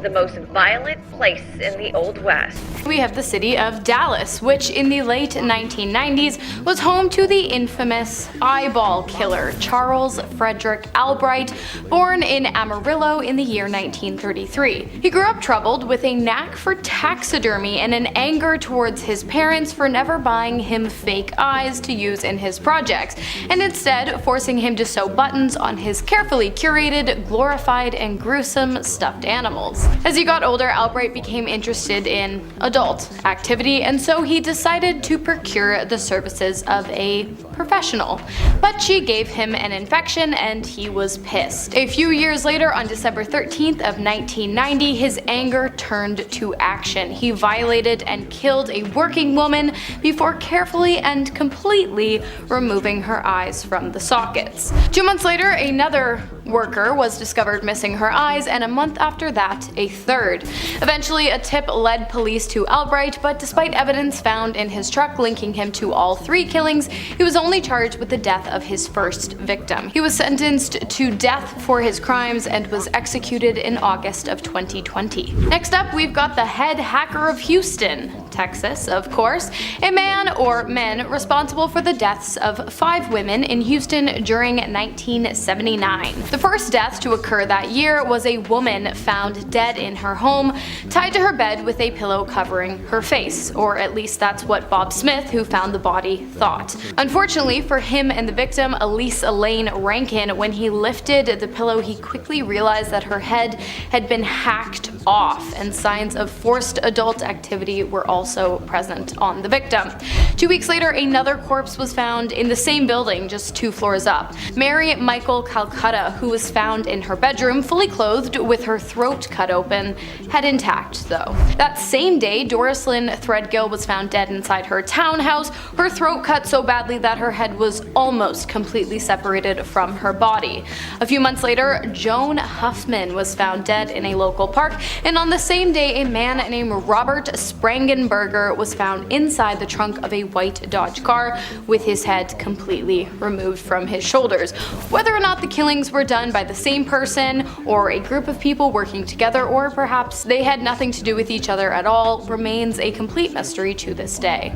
the most violent place in the Old West. We have the city of Dallas, which in the late 1990s was home to the infamous eyeball killer Charles Frederick Albright, born in Amarillo in the year 1933. He grew up troubled with a knack for taxidermy and an anger towards his parents for never buying him fake eyes to use in his projects, and instead forcing him to sew buttons on his carefully curated, glorified, and gruesome stuffed animals. As he got older, Albright became interested in adult activity, and so he decided to procure the services of a professional. But she gave him an infection and he was pissed. A few years later, on December 13th of 1990, his anger turned to action. He violated and killed a working woman before carefully and completely removing her eyes from the sockets. 2 months later, another worker was discovered missing her eyes, and a month after that, a third. Eventually, a tip led police to Albright, but despite evidence found in his truck linking him to all three killings, he was only charged with the death of his first victim. He was sentenced to death for his crimes and was executed in August of 2020. Next up, we've got the head hacker of Houston, Texas, of course, a man or men responsible for the deaths of 5 women in Houston during 1979. The first death to occur that year was a woman found dead in her home, tied to her bed with a pillow covering her face, or at least that's what Bob Smith, who found the body, thought. Unfortunately for him and the victim, Elise Elaine Rankin, when he lifted the pillow, he quickly realized that her head had been hacked off, and signs of forced adult activity were also present on the victim. 2 weeks later, another corpse was found in the same building, just 2 floors up. Mary Michael Calcutta, who was found in her bedroom, fully clothed with her throat cut open, head intact though. That same day, Doris Lynn Threadgill was found dead inside her townhouse, her throat cut so badly that her head was almost completely separated from her body. A few months later, Joan Huffman was found dead in a local park, and on the same day, a man named Robert Sprangenberger was found inside the trunk of a white Dodge car with his head completely removed from his shoulders. Whether or not the killings were done by the same person or a group of people working together, or perhaps they had nothing to do with each other at all, remains a complete mystery to this day.